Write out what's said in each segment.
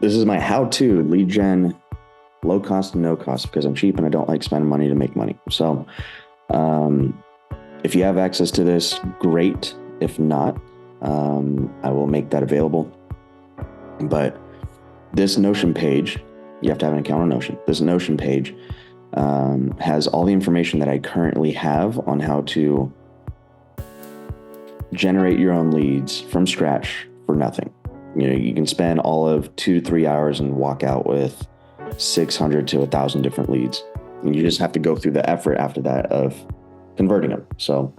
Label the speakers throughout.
Speaker 1: This is my how-to lead gen, low cost and no cost, because I'm cheap and I don't like spending money to make money. So if you have access to this, great. If not, I will make that available. But this Notion page, you have to have an account on Notion. This Notion page has all the information that I currently have on how to generate your own leads from scratch for nothing. You know, you can spend all of 2 to 3 hours and walk out with 600 to 1,000 different leads. And you just have to go through the effort after that of converting them. So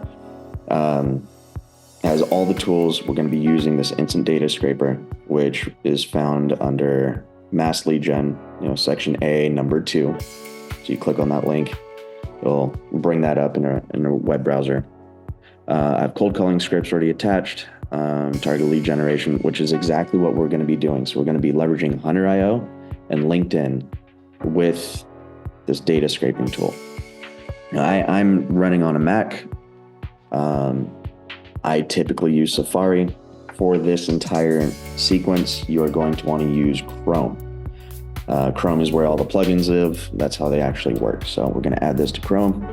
Speaker 1: has all the tools. We're going to be using this instant data scraper, which is found under mass lead gen, section A, number 2. So you click on that link, it'll bring that up in a web browser. I have cold calling scripts already attached, target lead generation, which is exactly what we're going to be doing. So we're going to be leveraging Hunter.io and LinkedIn with this data scraping tool. Now, I'm running on a Mac. I typically use Safari. For this entire sequence, you are going to want to use Chrome. Chrome is where all the plugins live. That's how they actually work. So we're going to add this to Chrome.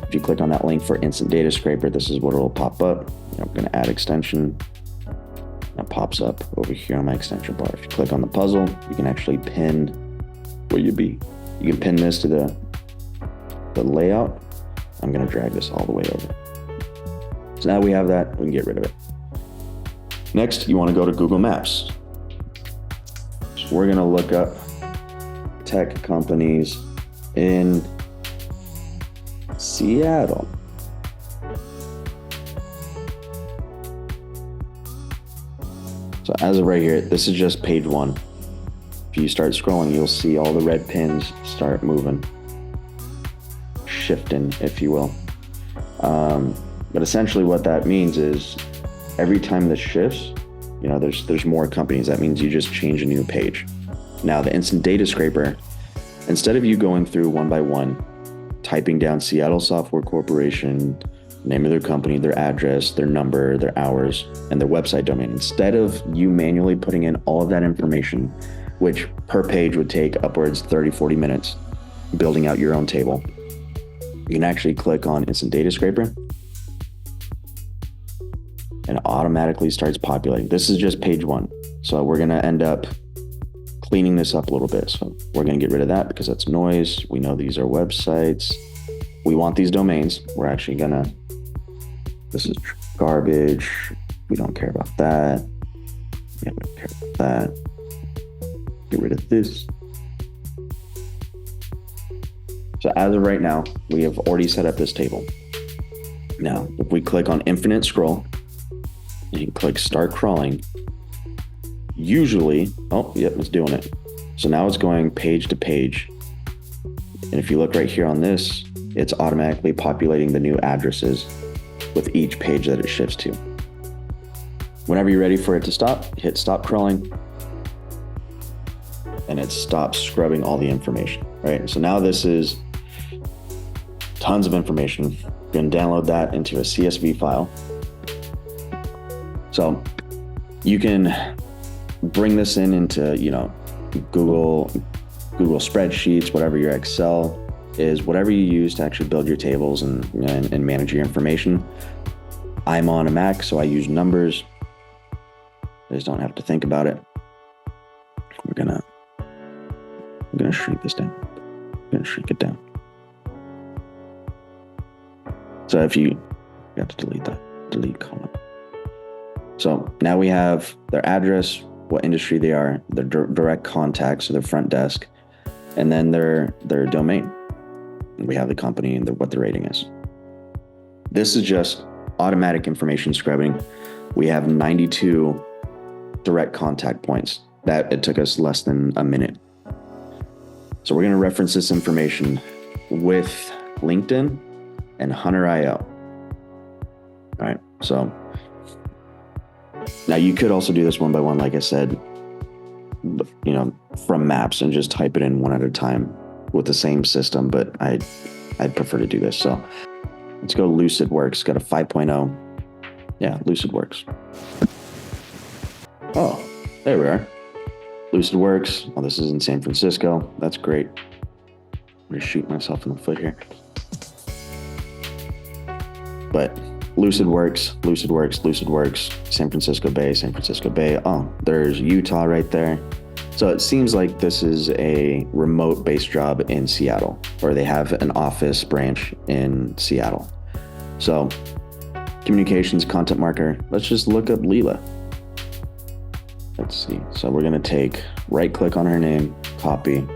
Speaker 1: If you click on that link for Instant Data Scraper, this is what it'll pop up. I'm going to add extension. That pops up over here on my extension bar. If you click on the puzzle, you can actually pin where you be. You can pin this to the layout. I'm going to drag this all the way over. So now we have that, we can get rid of it. Next, you want to go to Google Maps. So we're going to look up tech companies in Seattle. So as of right here, this is just page 1. If you start scrolling, you'll see all the red pins start moving, shifting, if you will. But essentially what that means is every time this shifts, there's more companies. That means you just change a new page. Now the instant data scraper, instead of you going through one by one, typing down Seattle Software Corporation, name of their company, their address, their number, their hours, and their website domain, instead of you manually putting in all of that information, which per page would take upwards 30, 40 minutes, building out your own table, you can actually click on Instant Data Scraper and it automatically starts populating. This is just page 1. So we're going to end up cleaning this up a little bit. So we're going to get rid of that because that's noise. We know these are websites. We want these domains. We're actually going to, this is garbage. We don't care about that. Yeah, we don't care about that. Get rid of this. So as of right now, we have already set up this table. Now, if we click on infinite scroll and click start crawling, usually, it's doing it. So now it's going page to page. And if you look right here on this, it's automatically populating the new addresses with each page that it shifts to. Whenever you're ready for it to stop, hit stop crawling and it stops scrubbing all the information, right? So now this is tons of information. You can download that into a CSV file. So you can bring this into, Google spreadsheets, whatever your Excel is, whatever you use to actually build your tables and manage your information. I'm on a Mac, so I use numbers. I just don't have to think about it. I'm gonna shrink this down. I'm gonna shrink it down. So if you have to delete that, delete column. So now we have their address, what industry they are, their direct contacts, so their front desk, and then their domain. And we have the company and what the rating is. This is just automatic information scrubbing. We have 92 direct contact points. That it took us less than a minute. So we're going to reference this information with LinkedIn and Hunter.io. All right. So now you could also do this one by one, like I said, from Maps and just type it in one at a time with the same system, but I'd prefer to do this. So let's go LucidWorks, got a 5.0. Yeah, LucidWorks. Oh, there we are. Lucid Works. Oh, this is in San Francisco. That's great. I'm gonna shoot myself in the foot here. But Lucid Works, Lucid Works, Lucid Works, San Francisco Bay, San Francisco Bay. Oh, there's Utah right there. So it seems like this is a remote-based job in Seattle, or they have an office branch in Seattle. So communications, content marketer. Let's just look up Leela. Let's see. So we're gonna right-click on her name, copy.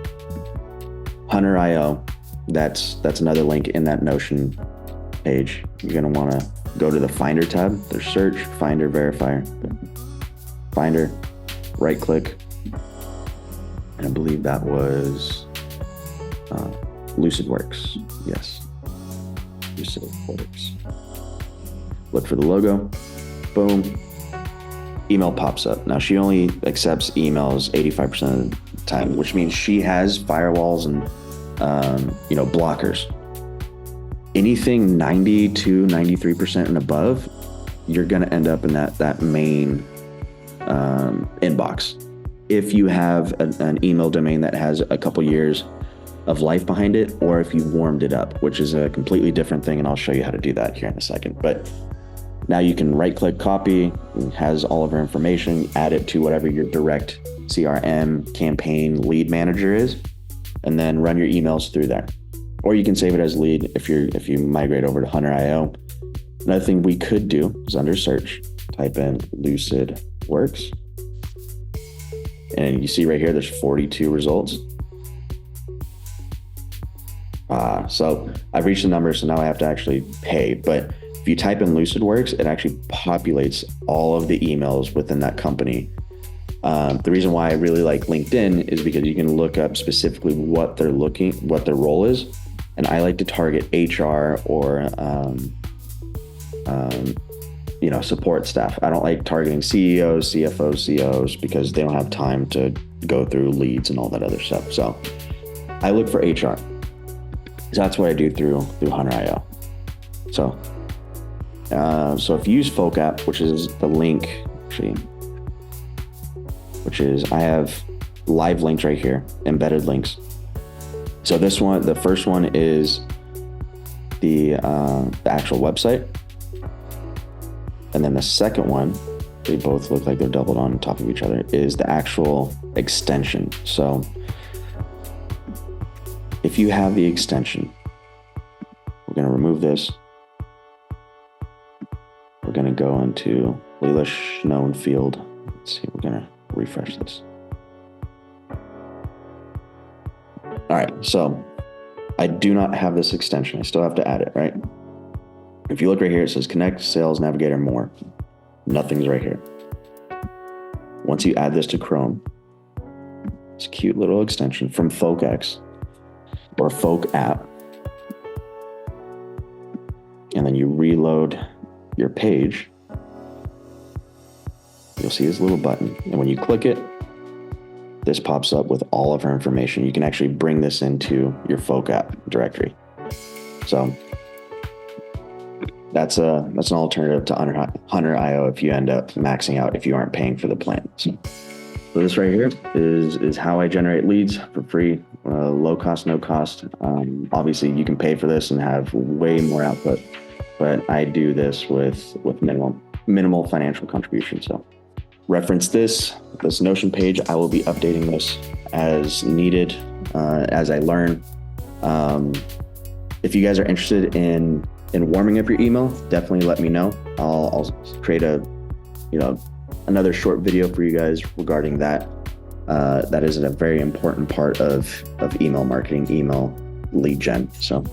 Speaker 1: Hunter.io. That's another link in that Notion page. You're gonna want to go to the Finder tab. There's search, Finder, verifier. Finder, right-click. And I believe that was Lucid Works. Yes, Lucid Works. Look for the logo. Boom. Email pops up. Now she only accepts emails 85% of the time, which means she has firewalls and blockers. Anything 90 to 93% and above, you're going to end up in that main inbox. If you have an email domain that has a couple years of life behind it, or if you warmed it up, which is a completely different thing, and I'll show you how to do that here in a second. But now you can right-click, copy, it has all of our information, add it to whatever your direct CRM, campaign, lead manager is, and then run your emails through there. Or you can save it as lead if you migrate over to Hunter.io. Another thing we could do is under search, type in Lucid Works. And you see right here, there's 42 results. So I've reached the number, so now I have to actually pay. But if you type in Lucid Works, it actually populates all of the emails within that company. The reason why I really like LinkedIn is because you can look up specifically what their role is. And I like to target HR or, support staff. I don't like targeting CEOs, CFOs, COs, because they don't have time to go through leads and all that other stuff. So I look for HR. So that's what I do through Hunter.io. So if you use Folk App, which is the link, actually, I have live links right here, embedded links. So this one, the first one is the actual website. And then the second one, they both look like they're doubled on top of each other, is the actual extension. So if you have the extension, we're going to remove this. We're going to go into Leela Schnonfield. Let's see, we're going to refresh this. All right, so I do not have this extension. I still have to add it, right? If you look right here, it says Connect, Sales, Navigator, More. Nothing's right here. Once you add this to Chrome, it's a cute little extension from FolkX or Folk App. And then you reload your page. You'll see this little button. And when you click it, this pops up with all of our information. You can actually bring this into your Folk App directory. So that's an alternative to Hunter.io if you end up maxing out, if you aren't paying for the plan. So this right here is how I generate leads for free, low cost, no cost. Obviously you can pay for this and have way more output, but I do this with minimal financial contribution. So reference this Notion page. I will be updating this as needed, as I learn. If you guys are interested in warming up your email, definitely let me know. I'll create another short video for you guys regarding that. That is a very important part of email marketing, email lead gen. So